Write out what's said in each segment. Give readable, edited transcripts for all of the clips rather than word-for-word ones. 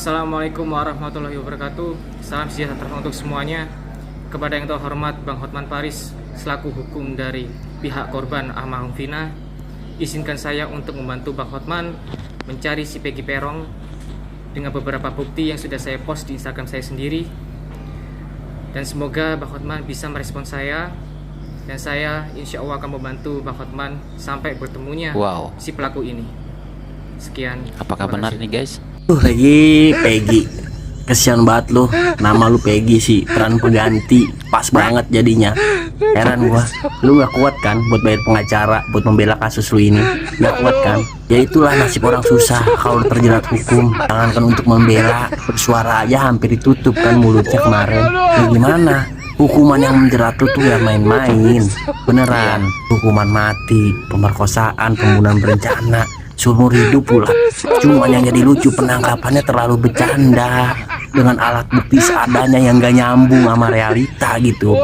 Assalamualaikum warahmatullahi wabarakatuh. Salam sejahtera untuk semuanya. Kepada yang terhormat Bang Hotman Paris selaku hukum dari pihak korban almarhum Vina, izinkan saya untuk membantu Bang Hotman mencari si Peggy Peron dengan beberapa bukti yang sudah saya post di Instagram saya sendiri. Dan semoga Bang Hotman bisa merespon saya, dan saya insya Allah akan membantu Bang Hotman sampai bertemunya si pelaku ini. Sekian. Apakah benar nih guys? Lagi Peggy, kesian banget lu. Nama lu Peggy sih, peran pengganti pas banget jadinya. Heran gua, lu gak kuat kan buat bayar pengacara, buat membela kasus lu ini? Gak kuat kan? Ya itulah nasib orang susah kalau terjerat hukum. Jangankan untuk membela, bersuara aja hampir ditutup kan mulutnya kemarin. Ya gimana? Hukuman yang menjerat lu tuh ya main-main. Beneran, hukuman mati, pemerkosaan, pembunuhan berencana, seumur hidup pula. Cuman yang jadi lucu penangkapannya terlalu bercanda dengan alat bukti seadanya yang gak nyambung sama realita gitu,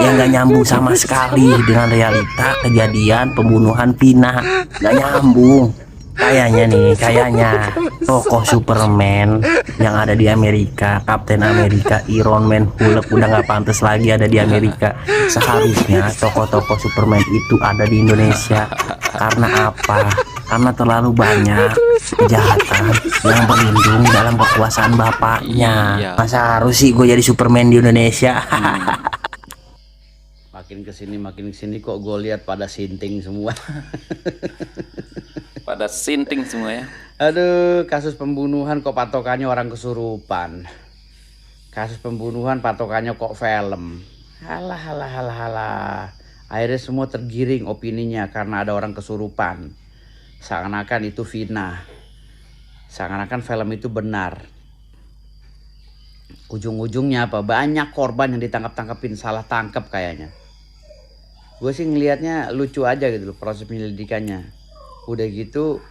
yang gak nyambung sama sekali dengan realita kejadian pembunuhan Vina. Gak nyambung. Kayaknya tokoh Superman yang ada di Amerika, Captain Amerika, Iron Man, Hulk udah gak pantas lagi ada di Amerika. Seharusnya tokoh-tokoh Superman itu ada di Indonesia. Karena apa? Karena terlalu banyak kejahatan yang berlindung dalam kekuasaan bapaknya. Masa harus sih gue jadi Superman di Indonesia? Makin kesini kok gue lihat pada sinting semua. Pada sinting semua ya. Aduh, kasus pembunuhan kok patokannya orang kesurupan. Kasus pembunuhan patokannya kok film. Halah. Akhirnya semua tergiring opininya karena ada orang kesurupan. Seakan-akan itu Vina. Seakan-akan film itu benar. Ujung-ujungnya apa? Banyak korban yang ditangkap-tangkapin, salah tangkap kayaknya. Gue sih ngelihatnya lucu aja gitu loh proses penyelidikannya. Udah gitu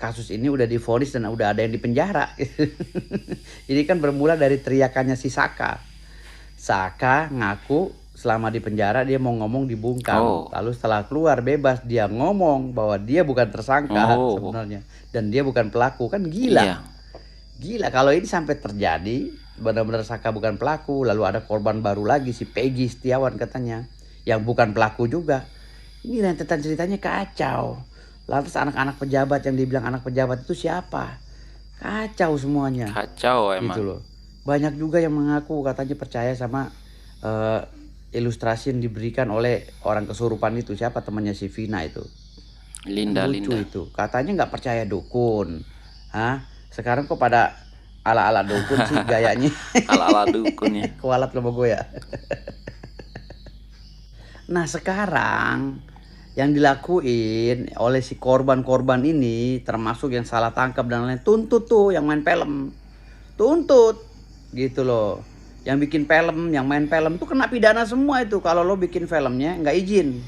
kasus ini udah divonis dan udah ada yang dipenjara. Ini kan bermula dari teriakannya si Saka. Saka ngaku selama di penjara dia mau ngomong dibungkam. Lalu setelah keluar bebas dia ngomong bahwa dia bukan tersangka sebenarnya dan dia bukan pelaku. Kan gila. Gila kalau ini sampai terjadi benar-benar Saka bukan pelaku, lalu ada korban baru lagi si Peggy Setiawan katanya yang bukan pelaku juga. Ini rentetan ceritanya kacau. Lantas anak-anak pejabat yang dibilang anak pejabat itu siapa? Kacau semuanya. Kacau emang. Gitu loh. Banyak juga yang mengaku katanya percaya sama ilustrasi yang diberikan oleh orang kesurupan itu. Siapa temannya si Vina itu? Linda. Itu. Katanya nggak percaya dukun. Hah? Sekarang kok pada ala-ala dukun sih gayanya. Ala-ala dukun ya. Kualat lo gue ya. Nah sekarang yang dilakuin oleh si korban-korban ini termasuk yang salah tangkap dan lain-lain, tuntut tuh yang main film, tuntut gitu loh. Yang bikin film, yang main film tuh kena pidana semua itu. Kalau lo bikin filmnya nggak izin,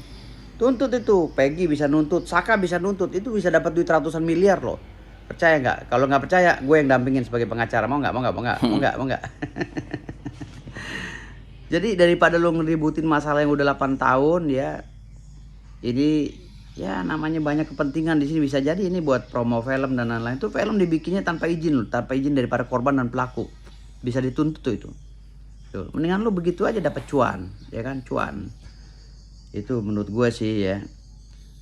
tuntut itu. Peggy bisa nuntut, Saka bisa nuntut, itu bisa dapat duit ratusan miliar loh. Percaya nggak? Kalau nggak percaya gue yang dampingin sebagai pengacara. Mau nggak? Jadi daripada lo ngeributin masalah yang udah 8 tahun ya, ini ya namanya banyak kepentingan di sini. Bisa jadi ini buat promo film dan lain-lain. Itu film dibikinnya tanpa izin loh, tanpa izin daripada korban dan pelaku. Bisa dituntut tuh itu. Tuh, mendingan lu begitu aja dapat cuan, ya kan, cuan. Itu menurut gue sih ya.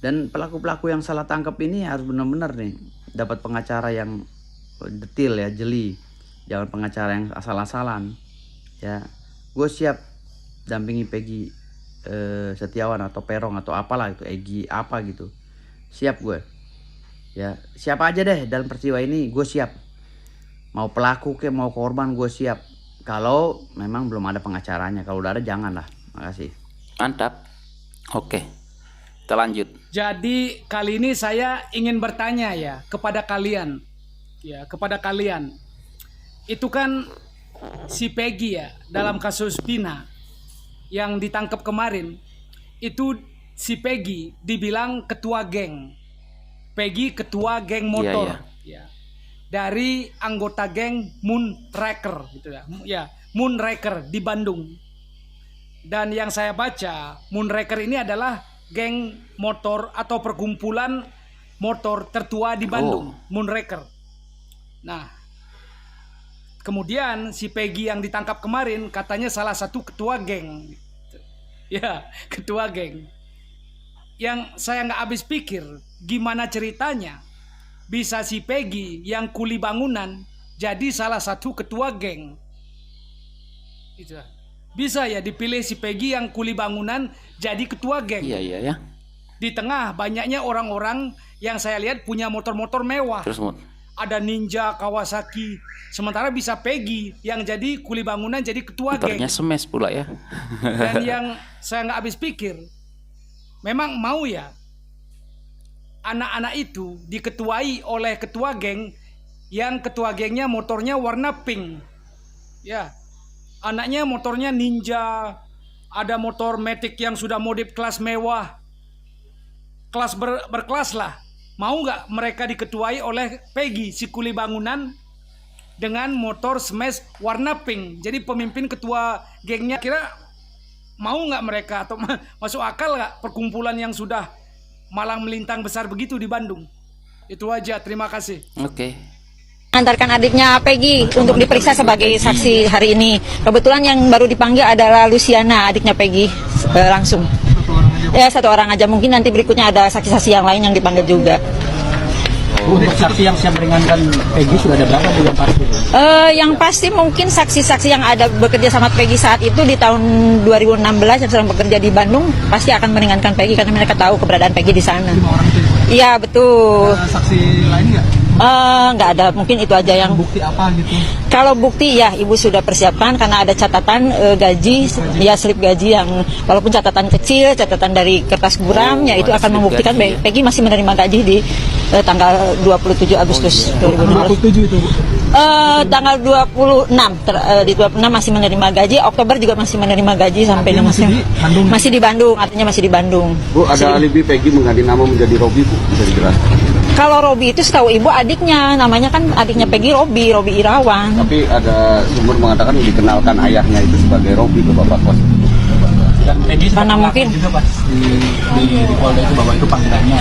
Dan pelaku-pelaku yang salah tangkap ini harus benar-benar nih dapat pengacara yang detail ya, jeli. Jangan pengacara yang asal-asalan. Ya, gue siap dampingi Peggy Setiawan atau Perong atau apalah itu, Egy apa gitu, siap gue ya. Siapa aja deh dalam peristiwa ini gue siap, mau pelaku ke mau korban gue siap, kalau memang belum ada pengacaranya. Kalau udah ada janganlah. Makasih. Mantap. Oke, kita lanjut. Jadi kali ini saya ingin bertanya ya kepada kalian, itu kan si Peggy ya dalam kasus Vina yang ditangkap kemarin, itu si Peggy dibilang ketua geng. Peggy ketua geng motor. Ya. Dari anggota geng Moonraker gitu ya. Ya, Moonraker di Bandung. Dan yang saya baca, Moonraker ini adalah geng motor atau perkumpulan motor tertua di Bandung, Moonraker. Nah, kemudian si Peggy yang ditangkap kemarin katanya salah satu ketua geng. Ya, ketua geng. Yang saya nggak habis pikir, gimana ceritanya bisa si Peggy yang kuli bangunan jadi salah satu ketua geng. Itu bisa ya dipilih si Peggy yang kuli bangunan jadi ketua geng. Iya ya. Di tengah banyaknya orang-orang yang saya lihat punya motor-motor mewah. Terus Ada Ninja, Kawasaki. Sementara bisa Peggy yang jadi kuli bangunan jadi ketua geng. motornya smash pula ya. Dan yang saya nggak habis pikir, memang mau ya anak-anak itu diketuai oleh ketua geng yang ketua gengnya motornya warna pink. Ya, anaknya motornya Ninja, ada motor Matic yang sudah modif kelas mewah, kelas berkelas lah. Mau nggak mereka diketuai oleh Peggy si kuli bangunan dengan motor smash warna pink? Jadi pemimpin ketua gengnya, kira mau nggak mereka atau masuk akal nggak perkumpulan yang sudah malang melintang besar begitu di Bandung? Itu aja, terima kasih. Oke. Antarkan adiknya Peggy untuk diperiksa sebagai saksi hari ini. Kebetulan yang baru dipanggil adalah Luciana, adiknya Peggy, langsung. Ya, satu orang aja. Mungkin nanti berikutnya ada saksi-saksi yang lain yang dipanggil juga. Untuk saksi yang siap meringankan Peggy sudah ada berapa Bu yang pasti? Yang pasti mungkin saksi-saksi yang ada bekerja sama Peggy saat itu di tahun 2016 yang sedang bekerja di Bandung pasti akan meringankan Peggy karena mereka tahu keberadaan Peggy di sana. 5 orang itu. Iya, betul. Saksi lain nggak? Nggak ada, mungkin itu aja yang Bukti apa gitu? kalau bukti ya ibu sudah persiapkan karena ada catatan gaji, ya slip gaji yang walaupun catatan kecil, catatan dari kertas buram ya itu ada akan slip membuktikan gaji, ya. Peggy masih menerima gaji di tanggal 27 Agustus 2016. 27 itu Bu. Tanggal 26 di 26 masih menerima gaji, Oktober juga masih menerima gaji sampai Artinya masih di Bandung? Masih di Bandung, artinya masih di Bandung. Bu, ada alibi Peggy mengganti nama menjadi Robi, Bu, bisa dijelaskan? Kalau Robi itu setahu ibu adiknya, namanya kan adiknya Peggy Robi Irawan. Tapi ada sumber mengatakan dikenalkan ayahnya itu sebagai Robi ke Bapak Kos. Dan Peggy Mana mungkin? juga pas di Polda itu bahwa itu panggilannya.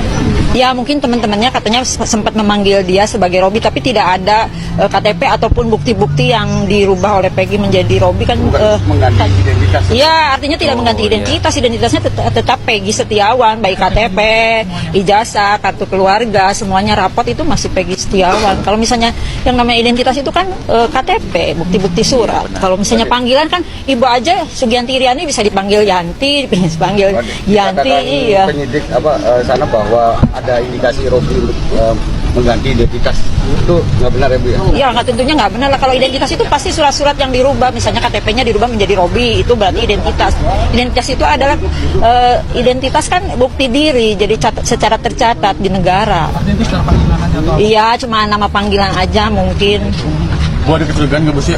Ya mungkin teman-temannya katanya sempat memanggil dia sebagai Robi, tapi tidak ada KTP ataupun bukti-bukti yang dirubah oleh Peggy menjadi Robi kan. Bukan mengganti identitas. Ya artinya tidak mengganti identitas, identitasnya tetap Peggy Setiawan, baik KTP, ijazah, kartu keluarga, semuanya rapot itu masih Peggy Setiawan. Kalau misalnya yang namanya identitas itu kan KTP, bukti-bukti surat. Kalau misalnya panggilan kan ibu aja Sugianti Iriani bisa dipanggil Yanti, dipanggil Yanti, iya. Penyidik sana bahwa ada indikasi Robi untuk mengganti identitas, itu nggak benar ya Bu ya? Iya, tentunya nggak benar lah. Kalau identitas itu pasti surat-surat yang dirubah, misalnya KTP-nya dirubah menjadi Robi, itu berarti identitas. Identitas itu adalah identitas kan bukti diri, jadi secara tercatat di negara. Artinya itu secara panggilan aja atau? Iya, cuma nama panggilan aja mungkin. Bu, ada kecurigaan nggak Bu sih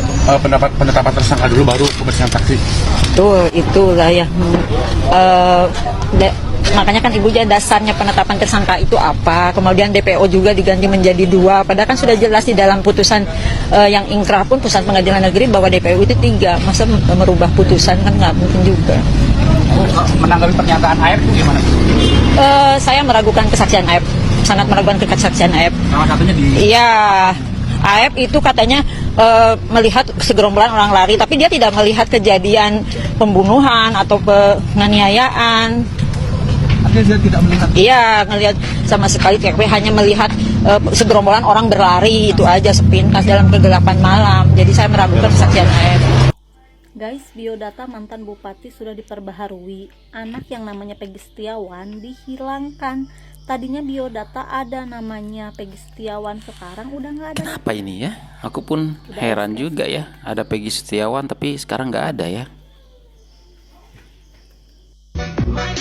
penetapan tersangka dulu baru pemeriksaan saksi? Betul, itulah ya. Makanya kan ibu dasarnya penetapan tersangka itu apa, kemudian DPO juga diganti menjadi 2, padahal kan sudah jelas di dalam putusan yang ingkrah pun putusan pengadilan negeri bahwa DPO itu 3, masa merubah putusan kan nggak mungkin juga. Menanggapi pernyataan AF itu gimana? Saya meragukan kesaksian AF, sangat meragukan kesaksian AF. Salah satunya di Iya, AF itu katanya melihat segerombolan orang lari, tapi dia tidak melihat kejadian pembunuhan atau penganiayaan. artinya dia tidak melihat. Iya, ngelihat sama sekali TKP, hanya melihat segerombolan orang berlari itu aja sepintas dalam kegelapan malam. Jadi saya meragukan kesaksian AF. Guys, biodata mantan bupati sudah diperbaharui. Anak yang namanya Peggy Setiawan dihilangkan. Tadinya biodata ada namanya Peggy Setiawan, sekarang udah nggak ada. Apa ini ya? Aku pun heran juga ya. Ada Peggy Setiawan tapi sekarang nggak ada ya.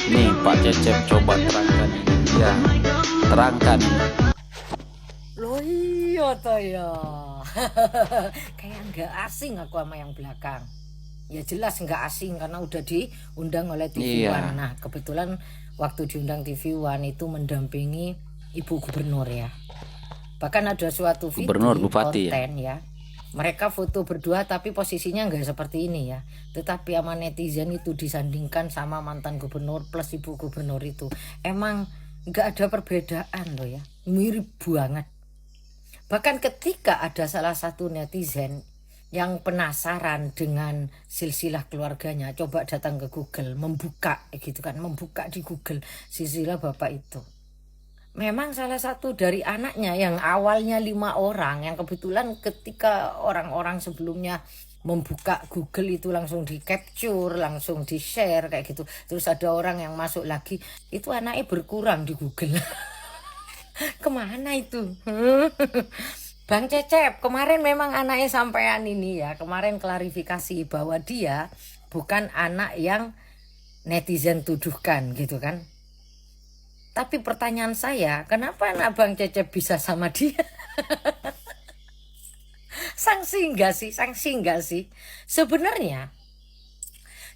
Nih Pak Cecep coba terangkan ini. Ya, terangkan. Loh iya toh ya. Kayak nggak asing aku sama yang belakang. Ya jelas nggak asing karena udah diundang oleh TV One. Nah kebetulan waktu diundang TV One itu mendampingi Ibu Gubernur ya. Bahkan ada suatu video Gubernur, Bupati konten ya. Mereka foto berdua tapi posisinya nggak seperti ini ya. Tetapi sama netizen itu disandingkan sama mantan gubernur plus Ibu Gubernur itu. Emang nggak ada perbedaan loh ya. Mirip banget. Bahkan ketika ada salah satu netizen Yang penasaran dengan silsilah keluarganya, coba datang ke Google, membuka gitu kan, membuka di Google silsilah bapak itu. Memang salah satu dari anaknya yang awalnya 5 orang, yang kebetulan ketika orang-orang sebelumnya membuka Google itu langsung di capture, langsung di share kayak gitu. Terus ada orang yang masuk lagi, itu anaknya berkurang di Google. Kemana itu? Bang Cecep, kemarin memang anaknya sampean ini ya, kemarin klarifikasi bahwa dia bukan anak yang netizen tuduhkan gitu kan. Tapi pertanyaan saya, kenapa anak Bang Cecep bisa sama dia? Sanksi enggak sih? Sanksi enggak sih? Sebenarnya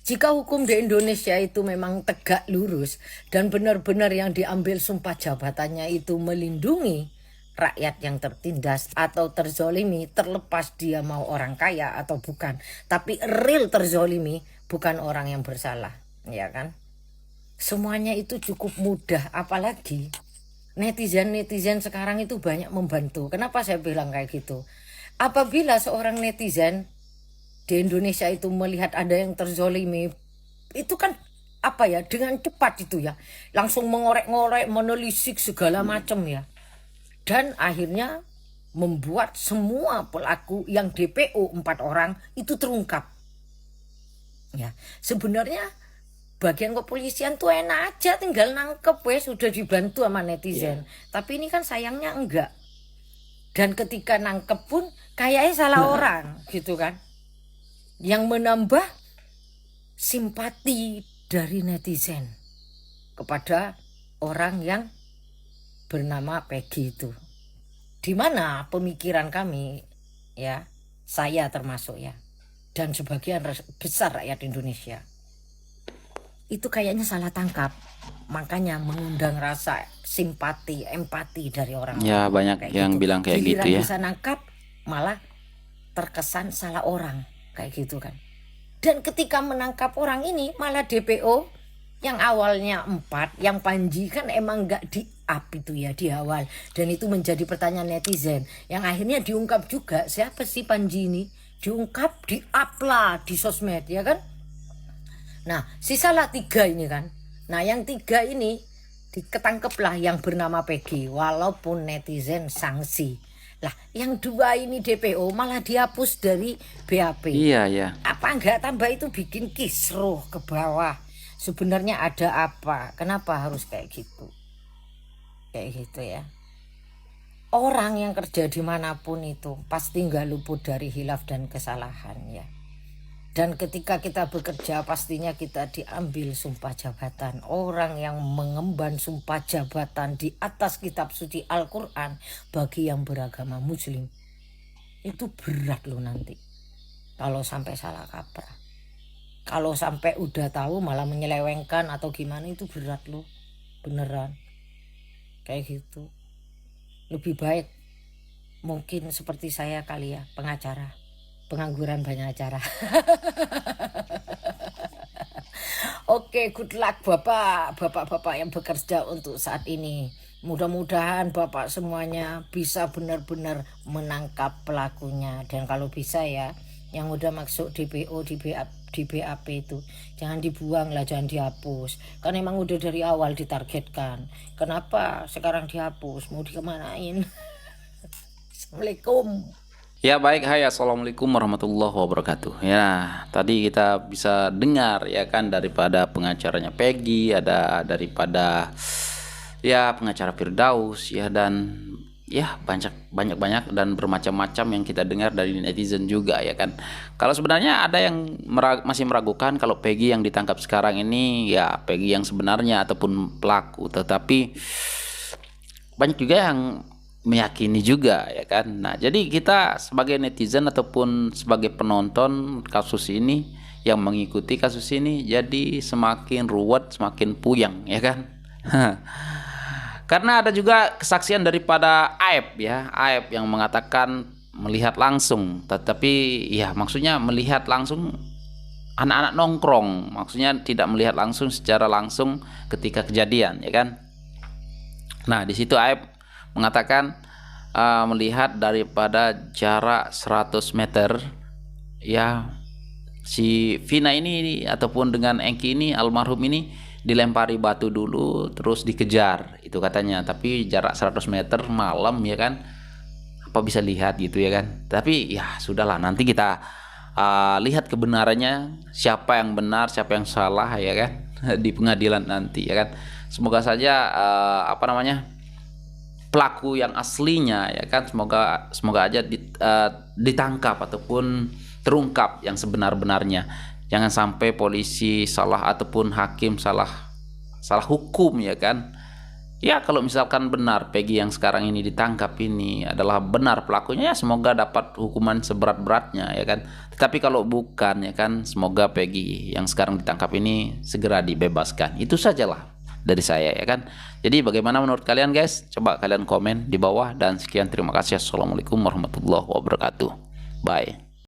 jika hukum di Indonesia itu memang tegak lurus dan benar-benar yang diambil sumpah jabatannya itu melindungi rakyat yang tertindas atau terzolimi, terlepas dia mau orang kaya atau bukan, tapi real terzolimi, bukan orang yang bersalah, ya kan? Semuanya itu cukup mudah, apalagi netizen sekarang itu banyak membantu. Kenapa saya bilang kayak gitu? Apabila seorang netizen di Indonesia itu melihat ada yang terzolimi, itu kan apa ya, dengan cepat itu ya, langsung mengorek-ngorek, menelisik segala macam ya. Dan akhirnya membuat semua pelaku yang DPO 4 orang itu terungkap. Ya, sebenarnya bagian kepolisian tuh enak aja, tinggal nangkep wes, sudah dibantu sama netizen. Tapi ini kan sayangnya enggak. Dan ketika nangkep pun kayaknya salah orang gitu kan. Yang menambah simpati dari netizen kepada orang yang bernama Peggy itu. Dimana pemikiran kami ya, saya termasuk ya, dan sebagian besar rakyat Indonesia itu kayaknya salah tangkap, makanya mengundang rasa simpati, empati dari orang. Ya banyak yang gitu. bilang kayak Giliran gitu ya. bisa nangkap malah terkesan salah orang kayak gitu kan. Dan ketika menangkap orang ini malah DPO yang awalnya 4, yang Panji kan emang nggak di-up itu ya di awal. Dan itu menjadi pertanyaan netizen. Yang akhirnya diungkap juga, siapa sih Panji ini? Diungkap, di-up lah di sosmed ya kan. Nah sisalah 3 ini kan. Nah yang 3 ini ketangkeplah yang bernama Peggy. Walaupun netizen sanksi. Lah yang 2 ini DPO malah dihapus dari BAP. Iya ya. Apa enggak tambah itu bikin kisruh ke bawah. Sebenarnya ada apa? Kenapa harus kayak gitu? Kayak gitu ya. Orang yang kerja dimanapun itu pasti nggak luput dari hilaf dan kesalahan ya. Dan ketika kita bekerja pastinya kita diambil sumpah jabatan. Orang yang mengemban sumpah jabatan di atas kitab suci Al-Quran bagi yang beragama muslim itu berat loh nanti. Kalau sampai salah kaprah. Kalau sampai udah tahu malah menyelewengkan atau gimana itu berat loh. Beneran. Kayak gitu. Lebih baik mungkin seperti saya kali ya, pengacara. Pengangguran banyak acara. Oke, good luck bapak-bapak yang bekerja untuk saat ini. Mudah-mudahan bapak semuanya bisa benar-benar menangkap pelakunya. Dan kalau bisa ya, yang udah masuk DPO, di BAP itu jangan dibuang lah, jangan dihapus. Kan emang udah dari awal ditargetkan. Kenapa sekarang dihapus? Mau dikemanain? Assalamualaikum. Ya baik, hai, assalamualaikum warahmatullahi wabarakatuh. Ya tadi kita bisa dengar ya kan daripada pengacaranya Peggy, ada daripada ya pengacara Firdaus ya, dan ya banyak dan bermacam-macam yang kita dengar dari netizen juga ya kan. Kalau sebenarnya ada yang masih meragukan kalau Peggy yang ditangkap sekarang ini ya Peggy yang sebenarnya ataupun pelaku, tetapi banyak juga yang meyakini juga ya kan. Nah jadi kita sebagai netizen ataupun sebagai penonton kasus ini yang mengikuti kasus ini jadi semakin ruwet, semakin puyeng ya kan. Karena ada juga kesaksian daripada Aib ya, Aib yang mengatakan melihat langsung, tetapi ya maksudnya melihat langsung anak-anak nongkrong, maksudnya tidak melihat langsung secara langsung ketika kejadian ya kan. Nah di situ Aib mengatakan melihat daripada jarak 100 meter ya si Vina ini ataupun dengan Engki ini, almarhum ini, dilempari batu dulu terus dikejar itu katanya, tapi jarak 100 meter malam ya kan, apa bisa lihat gitu ya kan. Tapi ya sudahlah, nanti kita lihat kebenarannya, siapa yang benar siapa yang salah ya kan di pengadilan nanti ya kan. Semoga saja pelaku yang aslinya ya kan, semoga aja ditangkap ataupun terungkap yang sebenar-benarnya. Jangan sampai polisi salah ataupun hakim salah hukum ya kan. Ya kalau misalkan benar Peggy yang sekarang ini ditangkap ini adalah benar pelakunya, ya semoga dapat hukuman seberat-beratnya ya kan. Tetapi kalau bukan ya kan, semoga Peggy yang sekarang ditangkap ini segera dibebaskan. Itu sajalah dari saya ya kan. Jadi bagaimana menurut kalian guys? Coba kalian komen di bawah, dan sekian, terima kasih. Assalamualaikum warahmatullahi wabarakatuh. Bye.